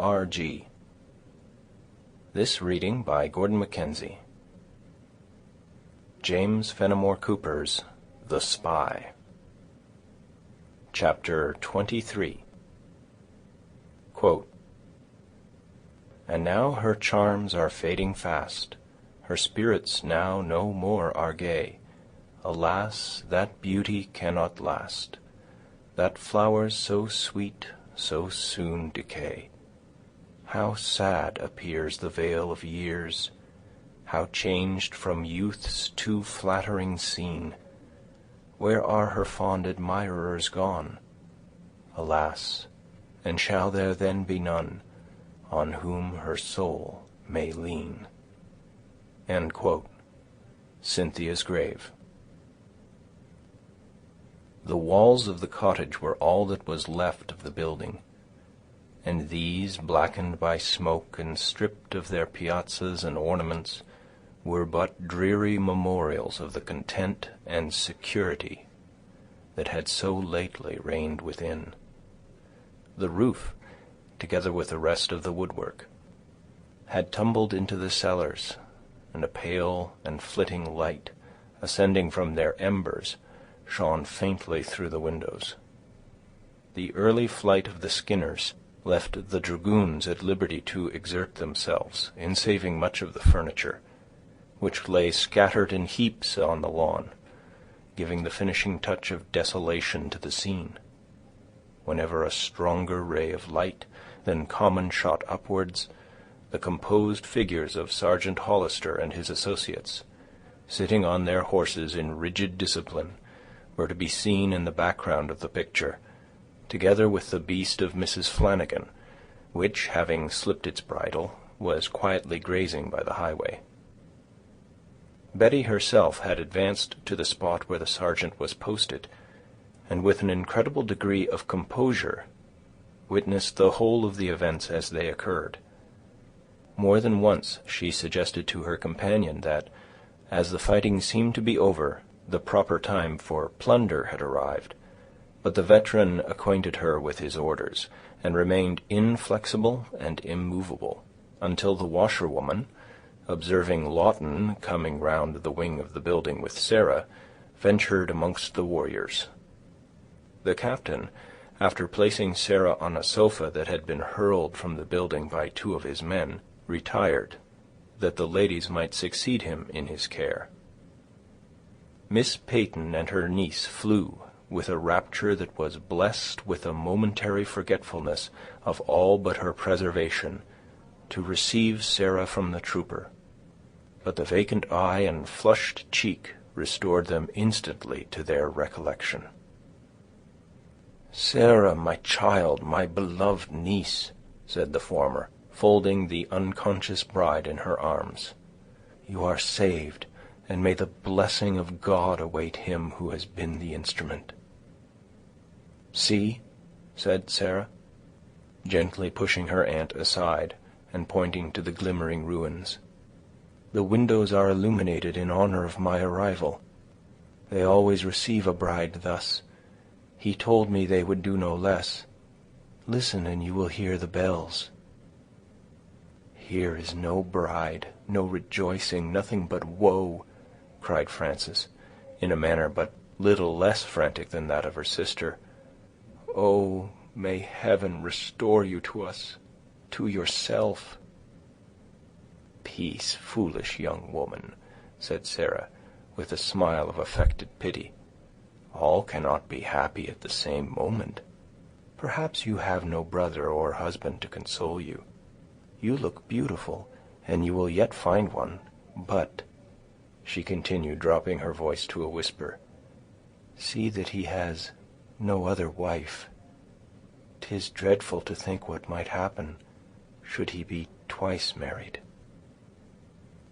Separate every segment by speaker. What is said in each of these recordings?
Speaker 1: O.R.G. This reading by Gordon Mackenzie. James Fenimore Cooper's The Spy. Chapter 23. Quote, "And now her charms are fading fast, her spirits now no more are gay. Alas, that beauty cannot last, that flowers so sweet so soon decay. How sad appears the veil of years, how changed from youth's too flattering scene. Where are her fond admirers gone? Alas, and shall there then be none on whom her soul may lean?" End quote. Cynthia's Grave. The walls of the cottage were all that was left of the building, and these, blackened by smoke and stripped of their piazzas and ornaments, were but dreary memorials of the content and security that had so lately reigned within. The roof, together with the rest of the woodwork, had tumbled into the cellars, and a pale and flitting light, ascending from their embers, shone faintly through the windows. The early flight of the Skinners left the dragoons at liberty to exert themselves in saving much of the furniture, which lay scattered in heaps on the lawn, giving the finishing touch of desolation to the scene. Whenever a stronger ray of light than common shot upwards, the composed figures of Sergeant Hollister and his associates, sitting on their horses in rigid discipline, were to be seen in the background of the picture, together with the beast of Mrs. Flanagan, which, having slipped its bridle, was quietly grazing by the highway. Betty herself had advanced to the spot where the sergeant was posted, and with an incredible degree of composure witnessed the whole of the events as they occurred. More than once she suggested to her companion that, as the fighting seemed to be over, the proper time for plunder had arrived, but the veteran acquainted her with his orders, and remained inflexible and immovable, until the washerwoman, observing Lawton coming round the wing of the building with Sarah, ventured amongst the warriors. The captain, after placing Sarah on a sofa that had been hurled from the building by two of his men, retired, that the ladies might succeed him in his care. Miss Peyton and her niece flew, with a rapture that was blessed with a momentary forgetfulness of all but her preservation, to receive Sarah from the trooper, but the vacant eye and flushed cheek restored them instantly to their recollection. "Sarah, my child, my beloved niece," said the former, folding the unconscious bride in her arms, "you are saved, and may the blessing of God await him who has been the instrument." "See," said Sarah, gently pushing her aunt aside, and pointing to the glimmering ruins. "The windows are illuminated in honor of my arrival. They always receive a bride thus. He told me they would do no less. Listen, and you will hear the bells." "Here is no bride, no rejoicing, nothing but woe," cried Frances, in a manner but little less frantic than that of her sister. "Oh, may heaven restore you to us, to yourself." "Peace, foolish young woman," said Sarah, with a smile of affected pity. "All cannot be happy at the same moment. Perhaps you have no brother or husband to console you. You look beautiful, and you will yet find one. But," she continued, dropping her voice to a whisper, "see that he has no other wife. 'Tis dreadful to think what might happen, should he be twice married."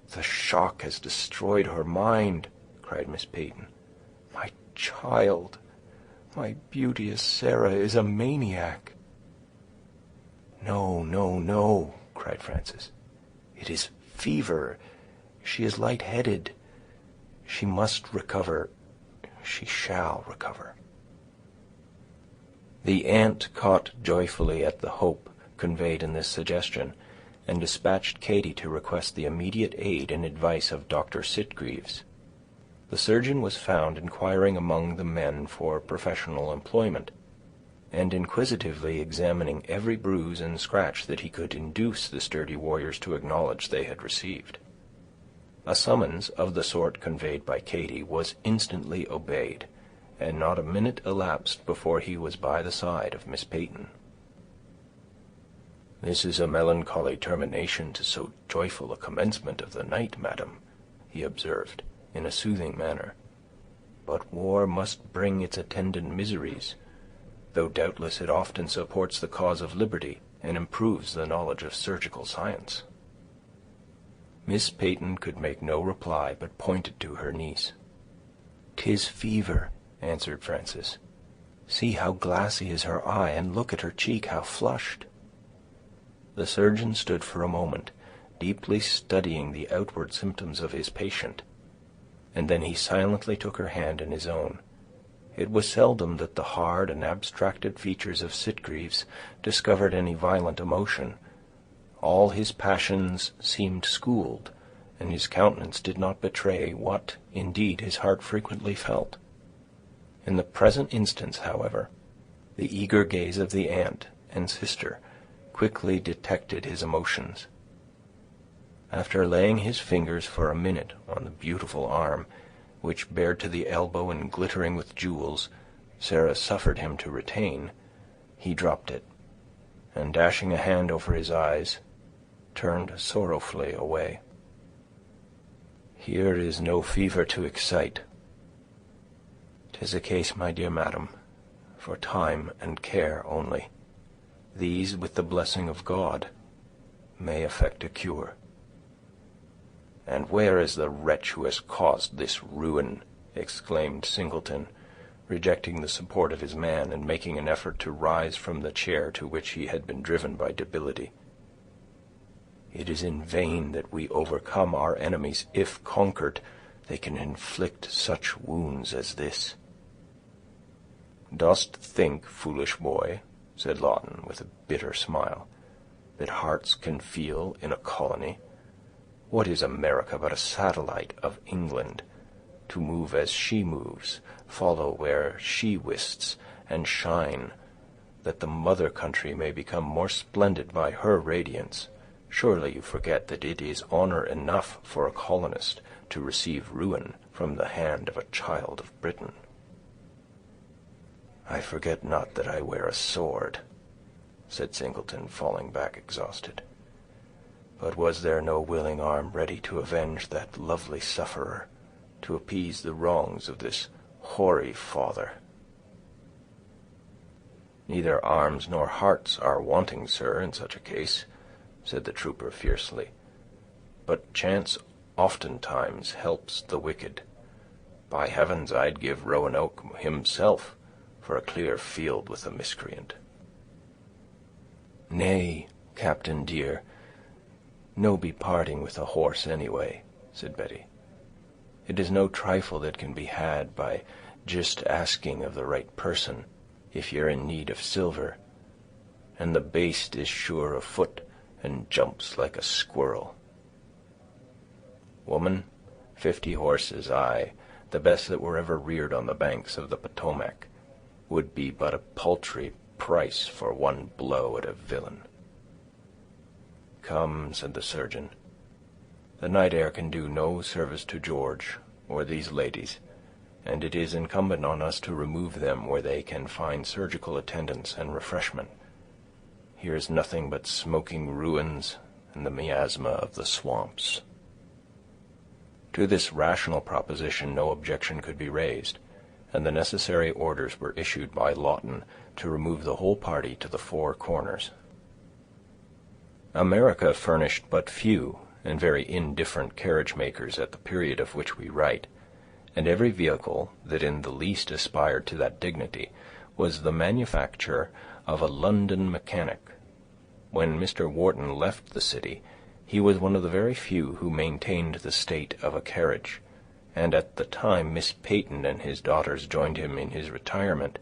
Speaker 1: "The shock has destroyed her mind," cried Miss Peyton. "My child, my beauteous Sarah is a maniac." "No, no, no," cried Frances. "It is fever. She is light-headed. She must recover. She shall recover." The aunt caught joyfully at the hope conveyed in this suggestion, and dispatched Katy to request the immediate aid and advice of Dr. Sitgreaves. The surgeon was found inquiring among the men for professional employment, and inquisitively examining every bruise and scratch that he could induce the sturdy warriors to acknowledge they had received. A summons of the sort conveyed by Katy was instantly obeyed, and not a minute elapsed before he was by the side of Miss Peyton. "This is a melancholy termination to so joyful a commencement of the night, madam," he observed, in a soothing manner. "But war must bring its attendant miseries, though doubtless it often supports the cause of liberty, and improves the knowledge of surgical science." Miss Peyton could make no reply, but pointed to her niece. "'Tis fever," answered Frances. "See how glassy is her eye, and look at her cheek, how flushed." The surgeon stood for a moment, deeply studying the outward symptoms of his patient, and then he silently took her hand in his own. It was seldom that the hard and abstracted features of Sitgreaves discovered any violent emotion. All his passions seemed schooled, and his countenance did not betray what, indeed, his heart frequently felt. In the present instance, however, the eager gaze of the aunt and sister quickly detected his emotions. After laying his fingers for a minute on the beautiful arm, which, bared to the elbow and glittering with jewels, Sarah suffered him to retain, he dropped it, and dashing a hand over his eyes, turned sorrowfully away. "Here is no fever to excite. 'Tis a case, my dear madam, for time and care only. These, with the blessing of God, may effect a cure." "And where is the wretch who has caused this ruin?" exclaimed Singleton, rejecting the support of his man, and making an effort to rise from the chair to which he had been driven by debility. "It is in vain that we overcome our enemies. If conquered, they can inflict such wounds as this." "Dost think, foolish boy," said Lawton, with a bitter smile, "that hearts can feel in a colony? What is America but a satellite of England, to move as she moves, follow where she wists, and shine, that the mother country may become more splendid by her radiance? Surely you forget that it is honor enough for a colonist to receive ruin from the hand of a child of Britain." "I forget not that I wear a sword," said Singleton, falling back exhausted. "But was there no willing arm ready to avenge that lovely sufferer, to appease the wrongs of this hoary father?" "Neither arms nor hearts are wanting, sir, in such a case," said the trooper fiercely. "But chance oftentimes helps the wicked. By heavens, I'd give Roanoke himself for a clear field with the miscreant." "Nay, captain dear, no be parting with a horse anyway," said Betty. "It is no trifle that can be had by just asking of the right person, if you're in need of silver, and the baste is sure of foot, and jumps like a squirrel. Woman, 50 horses, aye, the best that were ever reared on the banks of the Potomac, would be but a paltry price for one blow at a villain." "Come," said the surgeon, "the night air can do no service to George or these ladies, and it is incumbent on us to remove them where they can find surgical attendance and refreshment. Here is nothing but smoking ruins and the miasma of the swamps." To this rational proposition no objection could be raised, and the necessary orders were issued by Lawton to remove the whole party to the Four Corners. America furnished but few and very indifferent carriage-makers at the period of which we write, and every vehicle that in the least aspired to that dignity was the manufacture of a London mechanic. When Mr. Wharton left the city, he was one of the very few who maintained the state of a carriage, and at the time Miss Peyton and his daughters joined him in his retirement,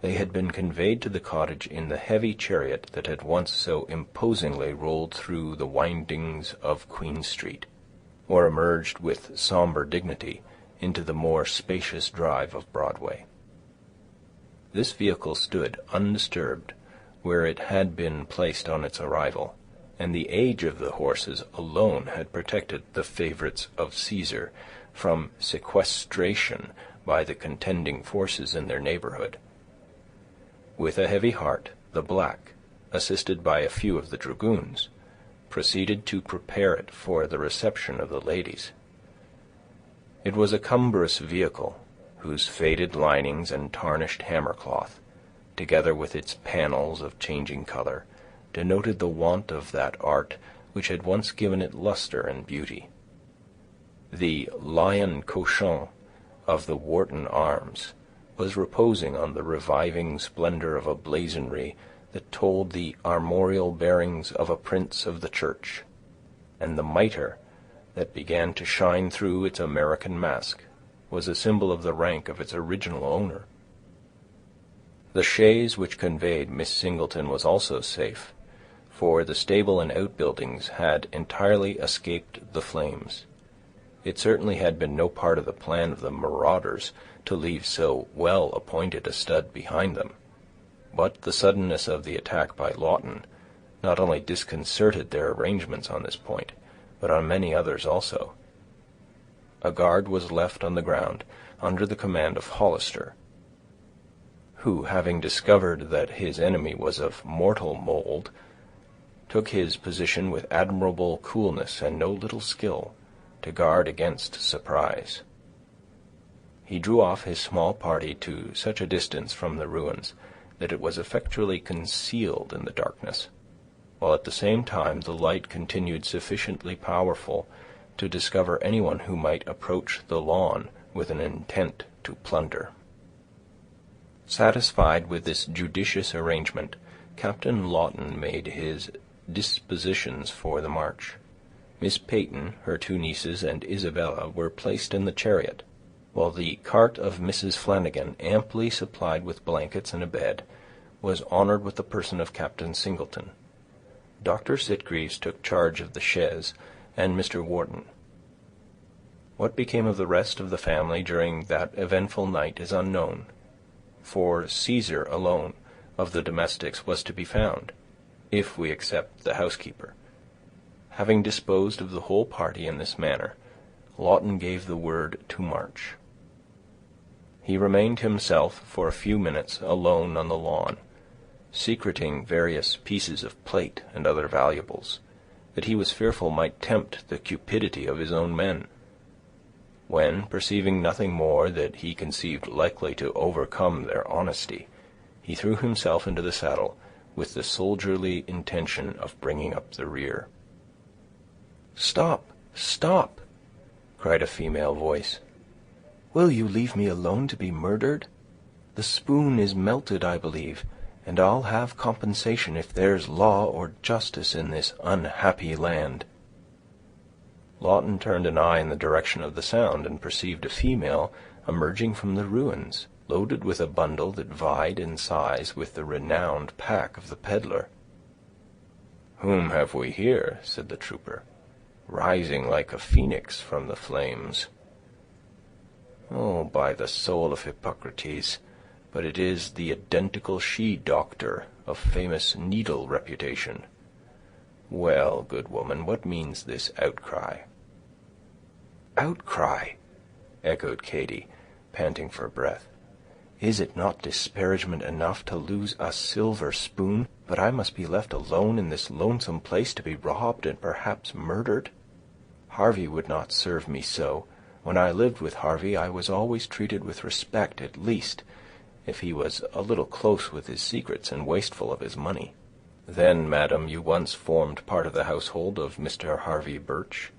Speaker 1: They had been conveyed to the cottage in the heavy chariot that had once so imposingly rolled through the windings of Queen Street, or emerged with somber dignity into the more spacious drive of Broadway. This vehicle stood undisturbed where it had been placed on its arrival, and the age of the horses alone had protected the favorites of Caesar from sequestration by the contending forces in their neighborhood. With a heavy heart, the black, assisted by a few of the dragoons, proceeded to prepare it for the reception of the ladies. It was a cumbrous vehicle, whose faded linings and tarnished hammercloth, together with its panels of changing color, denoted the want of that art which had once given it luster and beauty. The lion couchant of the Wharton arms was reposing on the reviving splendor of a blazonry that told the armorial bearings of a prince of the church, and the mitre that began to shine through its American mask was a symbol of the rank of its original owner. The chaise which conveyed Miss Singleton was also safe, for the stable and outbuildings had entirely escaped the flames. It certainly had been no part of the plan of the marauders to leave so well-appointed a stud behind them, but the suddenness of the attack by Lawton not only disconcerted their arrangements on this point, but on many others also. A guard was left on the ground under the command of Hollister, who, having discovered that his enemy was of mortal mould, took his position with admirable coolness and no little skill, to guard against surprise. He drew off his small party to such a distance from the ruins that it was effectually concealed in the darkness, while at the same time the light continued sufficiently powerful to discover anyone who might approach the lawn with an intent to plunder. Satisfied with this judicious arrangement, Captain Lawton made his dispositions for the march. Miss Peyton, her two nieces, and Isabella were placed in the chariot, while the cart of Mrs. Flanagan, amply supplied with blankets and a bed, was honored with the person of Captain Singleton. Dr. Sitgreaves took charge of the chaise, and Mr. Wharton. What became of the rest of the family during that eventful night is unknown, for Caesar alone of the domestics was to be found, if we except the housekeeper. Having disposed of the whole party in this manner, Lawton gave the word to march. He remained himself for a few minutes alone on the lawn, secreting various pieces of plate and other valuables, that he was fearful might tempt the cupidity of his own men, when, perceiving nothing more that he conceived likely to overcome their honesty, he threw himself into the saddle with the soldierly intention of bringing up the rear. "Stop, stop!" cried a female voice. "Will you leave me alone to be murdered? The spoon is melted, I believe, and I'll have compensation if there's law or justice in this unhappy land." Lawton turned an eye in the direction of the sound, and perceived a female emerging from the ruins, loaded with a bundle that vied in size with the renowned pack of the peddler. "Whom have we here?" said the trooper, rising like a phoenix from the flames. "Oh, by the soul of Hippocrates, but it is the identical she-doctor of famous needle reputation. Well, good woman, what means this outcry?" "Outcry!" echoed Katy, panting for breath. "Is it not disparagement enough to lose a silver spoon, but I must be left alone in this lonesome place to be robbed and perhaps murdered? Harvey would not serve me so. When I lived with Harvey, I was always treated with respect, at least, if he was a little close with his secrets and wasteful of his money." "Then, madam, you once formed part of the household of Mr. Harvey Birch?"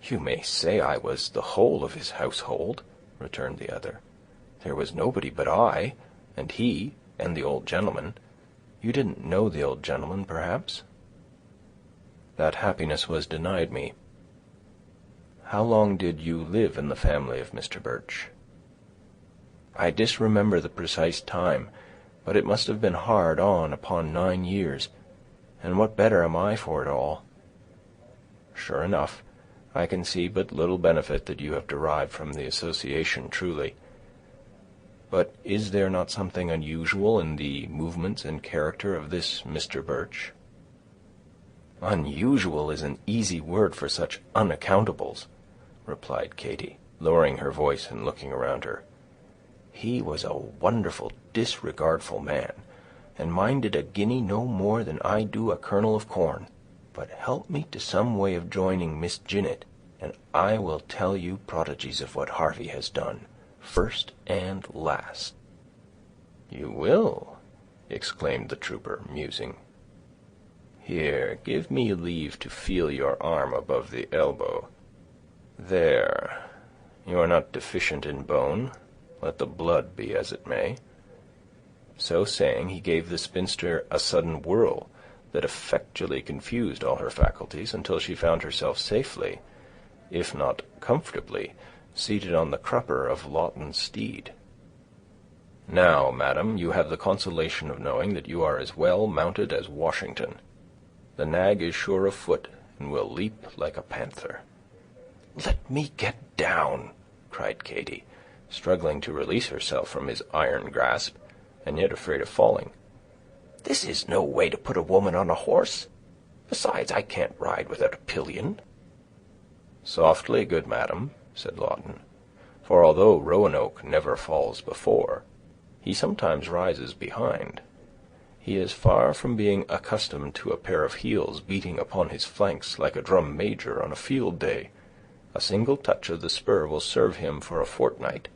Speaker 1: "You may say I was the whole of his household," returned the other. "There was nobody but I, and he, and the old gentleman. You didn't know the old gentleman, perhaps?" "That happiness was denied me. How long did you live in the family of Mr. Birch?" "I disremember the precise time, But it must have been hard on upon 9 years, and what better am I for it all? Sure enough, I can see but little benefit that you have derived from the association, truly. But is there not something unusual in the movements and character of this Mr. Birch?" "Unusual is an easy word for such unaccountables," replied Katy, lowering her voice and looking around her. "He was a wonderful disregardful man, and minded a guinea no more than I do a kernel of corn. But help me to some way of joining Miss Jennett, and I will tell you prodigies of what Harvey has done, first and last." "You will?" exclaimed the trooper, musing. "Here, give me leave to feel your arm above the elbow. There, you are not deficient in bone, let the blood be as it may." So saying, he gave the spinster a sudden whirl that effectually confused all her faculties, until she found herself safely, if not comfortably, seated on the crupper of Lawton's steed. "Now, madam, you have the consolation of knowing that you are as well mounted as Washington. The nag is sure of foot, and will leap like a panther." "Let me get down," cried Katy, struggling to release herself from his iron grasp, and yet afraid of falling. "This is no way to put a woman on a horse. Besides, I can't ride without a pillion." "Softly, good madam," said Lawton, "for although Roanoke never falls before, he sometimes rises behind. He is far from being accustomed to a pair of heels beating upon his flanks like a drum major on a field day. A single touch of the spur will serve him for a fortnight,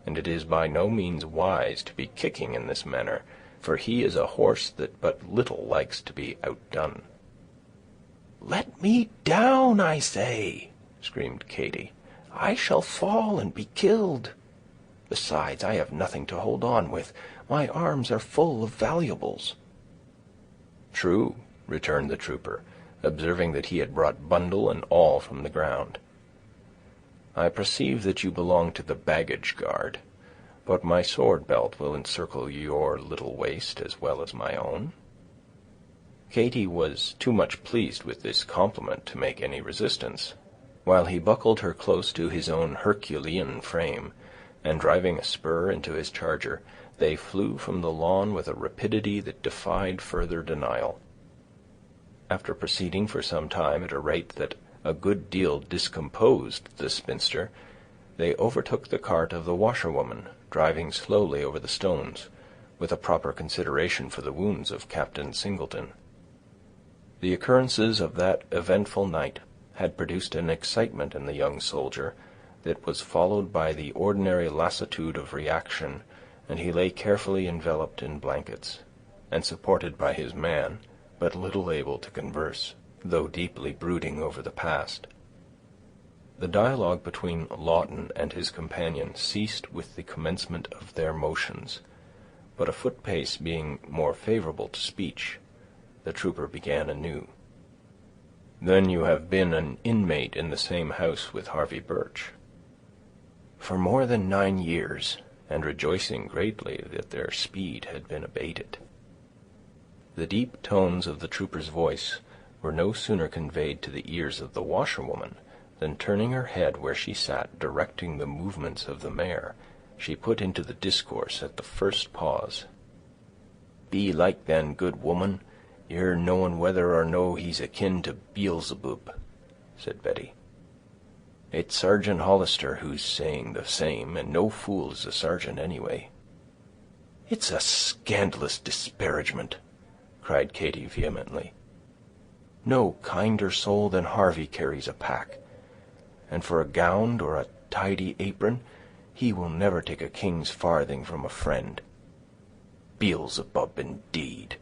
Speaker 1: and it is by no means wise to be kicking in this manner, for he is a horse that but little likes to be outdone." "Let me down, I say," screamed Katy. "I shall fall and be killed. Besides, I have nothing to hold on with. My arms are full of valuables." "True," returned the trooper, observing that he had brought bundle and all from the ground. "I perceive that you belong to the baggage guard, but my sword belt will encircle your little waist as well as my own." Katy was too much pleased with this compliment to make any resistance. While he buckled her close to his own Herculean frame, and driving a spur into his charger, they flew from the lawn with a rapidity that defied further denial. After proceeding for some time at a rate that a good deal discomposed the spinster, they overtook the cart of the washerwoman, driving slowly over the stones, with a proper consideration for the wounds of Captain Singleton. The occurrences of that eventful night had produced an excitement in the young soldier that was followed by the ordinary lassitude of reaction, and he lay carefully enveloped in blankets, and supported by his man, but little able to converse, though deeply brooding over the past. The dialogue between Lawton and his companion ceased with the commencement of their motions, but a foot-pace being more favorable to speech, the trooper began anew. "Then you have been an inmate in the same house with Harvey Birch?" "For more than 9 years, and rejoicing greatly that their speed had been abated." The deep tones of the trooper's voice were no sooner conveyed to the ears of the washerwoman than, turning her head where she sat directing the movements of the mare, she put into the discourse at the first pause. "Be like then, good woman, you're knowing whether or no he's akin to Beelzebub," said Betty. "It's Sergeant Hollister who's saying the same, and no fool is a sergeant anyway." "It's a scandalous disparagement," cried Katy vehemently. "No kinder soul than Harvey carries a pack, and for a gownd or a tidy apron, he will never take a king's farthing from a friend. Beelzebub, indeed!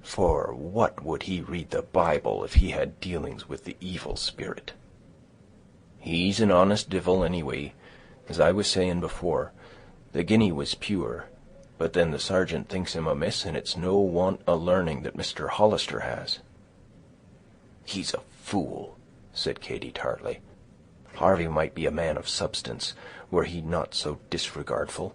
Speaker 1: For what would he read the Bible if he had dealings with the evil spirit? He's an honest divil, anyway. As I was saying before, the guinea was pure, but then the sergeant thinks him amiss, and it's no want o' learning that Mr. Hollister has." "He's a fool," said Katy tartly. "Harvey might be a man of substance, were he not so disregardful.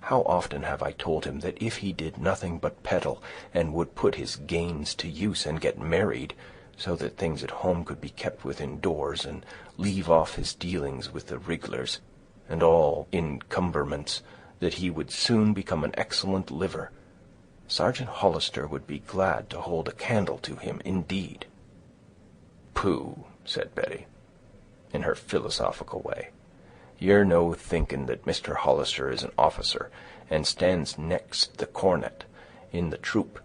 Speaker 1: How often have I told him that if he did nothing but peddle, and would put his gains to use and get married, so that things at home could be kept within doors, and leave off his dealings with the rig'lars, and all encumberments, that he would soon become an excellent liver. Sergeant Hollister would be glad to hold a candle to him, indeed." "Pooh," said Betty, in her philosophical way. "You're no thinking that Mr. Hollister is an officer, and stands next the cornet in the troop,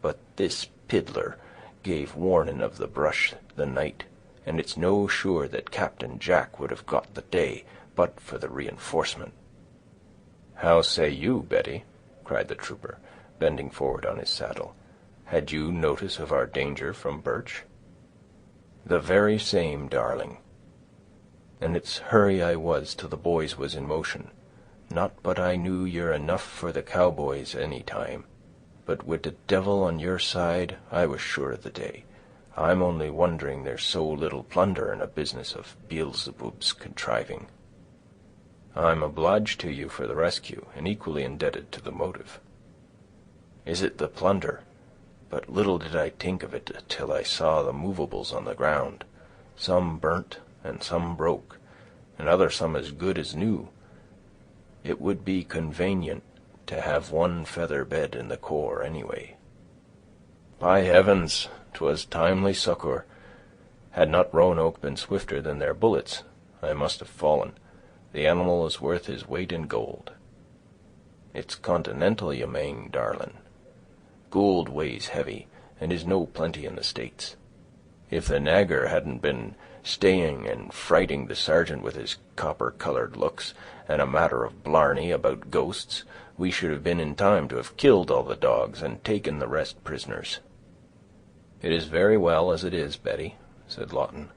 Speaker 1: but this piddler gave warning of the brush the night, and it's no sure that Captain Jack would have got the day, but for the reinforcement." "How say you, Betty?" cried the trooper, bending forward on his saddle. "Had you notice of our danger from Birch?" "The very same, darling. And it's hurry I was till the boys was in motion. Not but I knew you're enough for the cowboys any time, but wid the devil on your side, I was sure of the day. I'm only wondering there's so little plunder in a business of Beelzebub's contriving." "I'm obliged to you for the rescue, and equally indebted to the motive." "Is it the plunder? But little did I think of it till I saw the movables on the ground, some burnt and some broke, and other some as good as new. It would be convenient to have one feather bed in the corps, anyway." "By heavens, 'twas timely succor. Had not Roanoke been swifter than their bullets, I must have fallen. The animal is worth his weight in gold." "It's continental, you mane, darlin'. Gold weighs heavy, and is no plenty in the States. If the nagger hadn't been staying and frighting the sergeant with his copper-colored looks, and a matter of blarney about ghosts, we should have been in time to have killed all the dogs, and taken the rest prisoners." "It is very well as it is, Betty," said Lawton.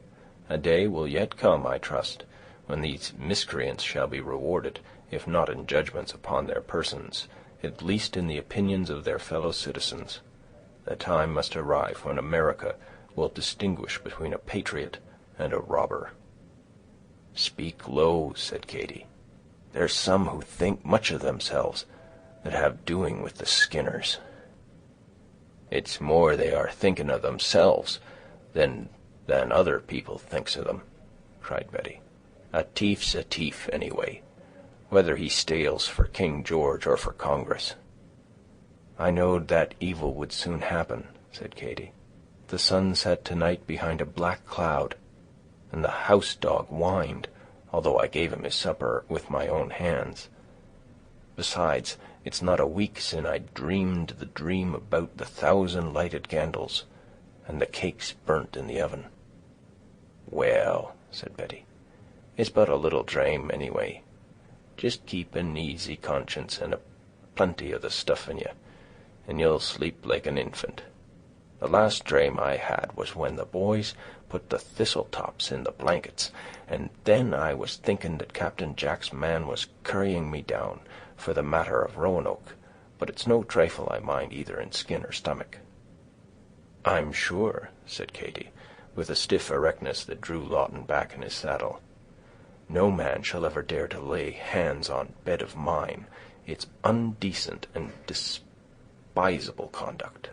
Speaker 1: "A day will yet come, I trust, when these miscreants shall be rewarded, if not in judgments upon their persons, at least in the opinions of their fellow citizens. The time must arrive when America will distinguish between a patriot and a robber." "Speak low," said Katy. "There's some who think much of themselves that have doing with the Skinners." "It's more they are thinking of themselves than other people thinks of them," cried Betty. "A thief's a thief, anyway, whether he steals for King George or for Congress." "I knowed that evil would soon happen," said Katy. "The sun set tonight behind a black cloud, and the house dog whined, although I gave him his supper with my own hands. Besides, it's not a week sin' I dreamed the dream about the 1,000 lighted candles, and the cakes burnt in the oven." "Well," said Betty, "it's but a little drame, anyway. Just keep an easy conscience and a plenty of the stuff in you, and you'll sleep like an infant. The last drame I had was when the boys put the thistle-tops in the blankets, and then I was thinking that Captain Jack's man was currying me down for the matter of Roanoke, but it's no trifle I mind either in skin or stomach." "I'm sure," said Katy, with a stiff erectness that drew Lawton back in his saddle, "no man shall ever dare to lay hands on bed of mine. It's undecent and despisable conduct."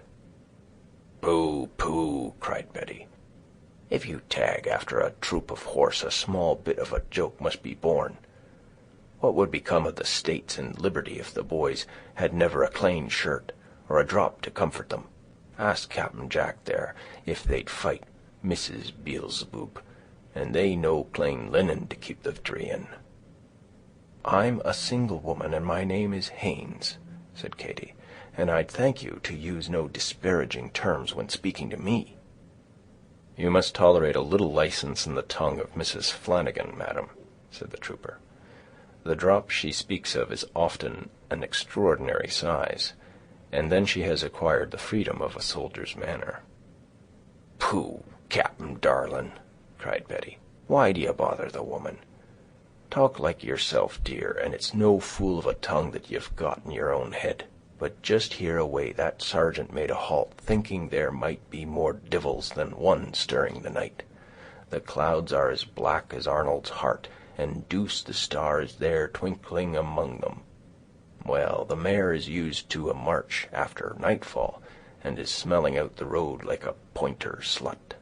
Speaker 1: "Pooh, pooh," cried Betty. "If you tag after a troop of horse, a small bit of a joke must be borne. What would become of the States and liberty if the boys had never a clane shirt, or a drop to comfort them? Ask Captain Jack there if they'd fight Mrs. Beelzebub, and they no plain linen to keep the victory in." "I'm a single woman, and my name is Haines," said Katy, "and I'd thank you to use no disparaging terms when speaking to me." "You must tolerate a little license in the tongue of Mrs. Flanagan, madam," said the trooper. "The drop she speaks of is often an extraordinary size, and then she has acquired the freedom of a soldier's manner." "Pooh, Captain darlin'," cried Betty. "Why do you bother the woman? Talk like yourself, dear, and it's no fool of a tongue that you've got in your own head. But just hear away that sergeant made a halt, thinking there might be more divils than one stirring the night. The clouds are as black as Arnold's heart, and deuce the stars there twinkling among them. Well, the mare is used to a march after nightfall, and is smelling out the road like a pointer slut."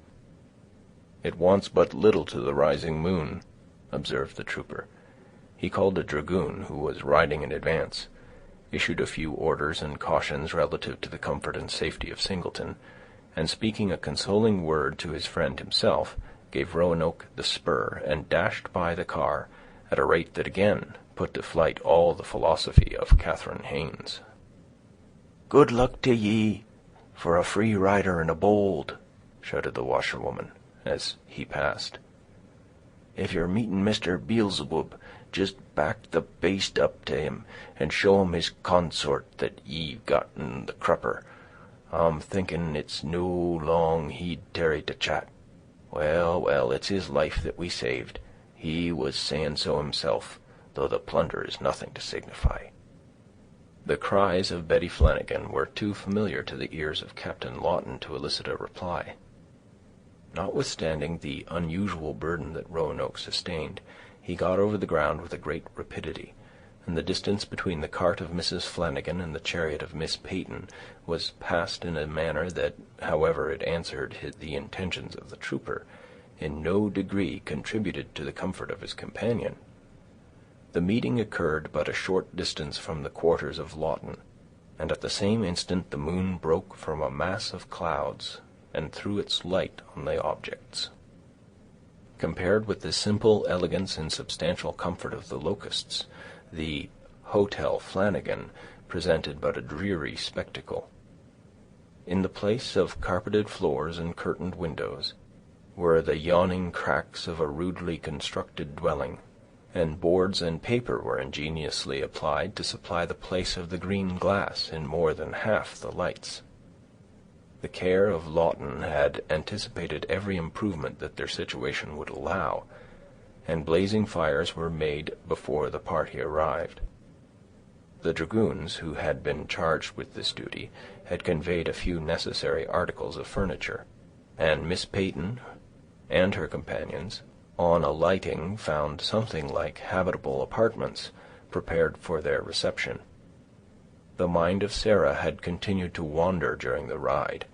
Speaker 1: "It wants but little to the rising moon," observed the trooper. He called a dragoon, who was riding in advance, issued a few orders and cautions relative to the comfort and safety of Singleton, and speaking a consoling word to his friend himself, gave Roanoke the spur, and dashed by the car at a rate that again put to flight all the philosophy of Catherine Haynes. "Good luck to ye, for a free rider and a bold," shouted the washerwoman, as he passed. "If you're meeting Mr. Beelzebub, just back the baste up to him, and show him his consort that ye've got in the crupper. I'm thinking it's no long he'd tarry to chat. Well, well, it's his life that we saved. He was saying so himself, though the plunder is nothing to signify." The cries of Betty Flanagan were too familiar to the ears of Captain Lawton to elicit a reply. Notwithstanding the unusual burden that Roanoke sustained, he got over the ground with a great rapidity, and the distance between the cart of Mrs. Flanagan and the chariot of Miss Peyton was passed in a manner that, however it answered the intentions of the trooper, in no degree contributed to the comfort of his companion. The meeting occurred but a short distance from the quarters of Lawton, and at the same instant the moon broke from a mass of clouds, and threw its light on the objects. Compared with the simple elegance and substantial comfort of the Locusts, the Hotel Flanagan presented but a dreary spectacle. In the place of carpeted floors and curtained windows were the yawning cracks of a rudely constructed dwelling, and boards and paper were ingeniously applied to supply the place of the green glass in more than half the lights. The care of Lawton had anticipated every improvement that their situation would allow, and blazing fires were made before the party arrived. The dragoons, who had been charged with this duty, had conveyed a few necessary articles of furniture, and Miss Peyton and her companions, on alighting, found something like habitable apartments prepared for their reception. The mind of Sarah had continued to wander during the ride,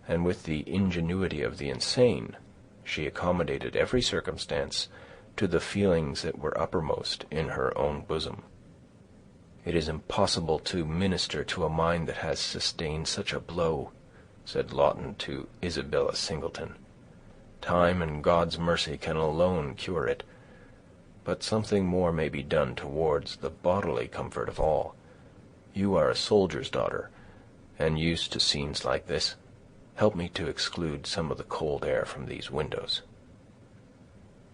Speaker 1: and with the ingenuity of the insane, she accommodated every circumstance to the feelings that were uppermost in her own bosom. "It is impossible to minister to a mind that has sustained such a blow," said Lawton to Isabella Singleton. "Time and God's mercy can alone cure it, but something more may be done towards the bodily comfort of all. You are a soldier's daughter, and used to scenes like this. Help me to exclude some of the cold air from these windows."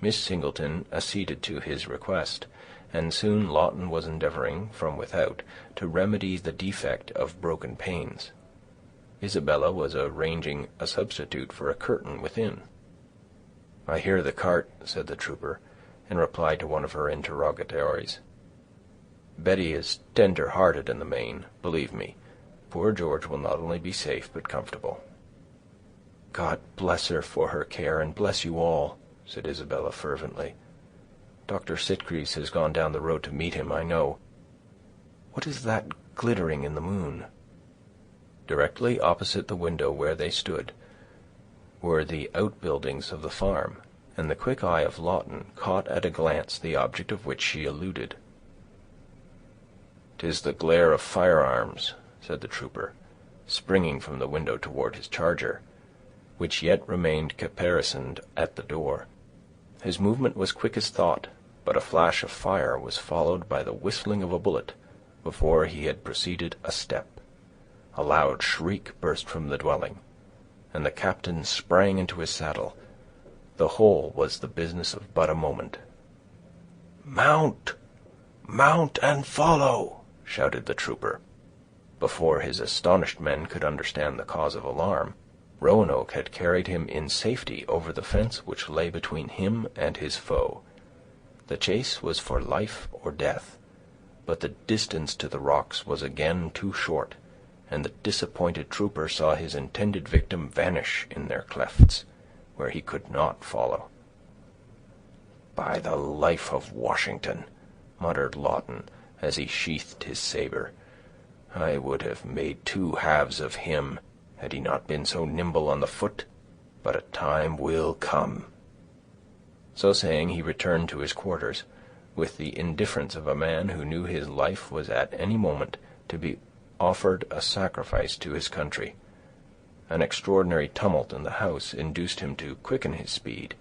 Speaker 1: Miss Singleton acceded to his request, and soon Lawton was endeavoring, from without, to remedy the defect of broken panes. Isabella was arranging a substitute for a curtain within. "I hear the cart," said the trooper, in reply to one of her interrogatories. "Betty is tender-hearted in the main, believe me. Poor George will not only be safe, but comfortable." "God bless her for her care, and bless you all," said Isabella fervently. "Dr. Sitgreaves has gone down the road to meet him, I know. What is that glittering in the moon?" Directly opposite the window where they stood were the outbuildings of the farm, and the quick eye of Lawton caught at a glance the object of which she alluded. "'Tis the glare of firearms," said the trooper, springing from the window toward his charger, which yet remained caparisoned at the door. His movement was quick as thought, but a flash of fire was followed by the whistling of a bullet before he had proceeded a step. A loud shriek burst from the dwelling, and the captain sprang into his saddle. The whole was the business of but a moment. "Mount! Mount and follow!" shouted the trooper. Before his astonished men could understand the cause of alarm, Roanoke had carried him in safety over the fence which lay between him and his foe. The chase was for life or death, but the distance to the rocks was again too short, and the disappointed trooper saw his intended victim vanish in their clefts, where he could not follow. "By the life of Washington," muttered Lawton, as he sheathed his saber. "I would have made 2 halves of him, had he not been so nimble on the foot, but a time will come." So saying, he returned to his quarters, with the indifference of a man who knew his life was at any moment to be offered a sacrifice to his country. An extraordinary tumult in the house induced him to quicken his speed,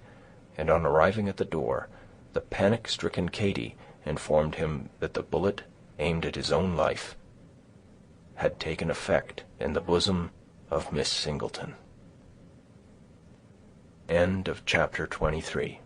Speaker 1: and on arriving at the door, the panic-stricken Katy informed him that the bullet aimed at his own life had taken effect in the bosom of Miss Singleton. Chapter 23.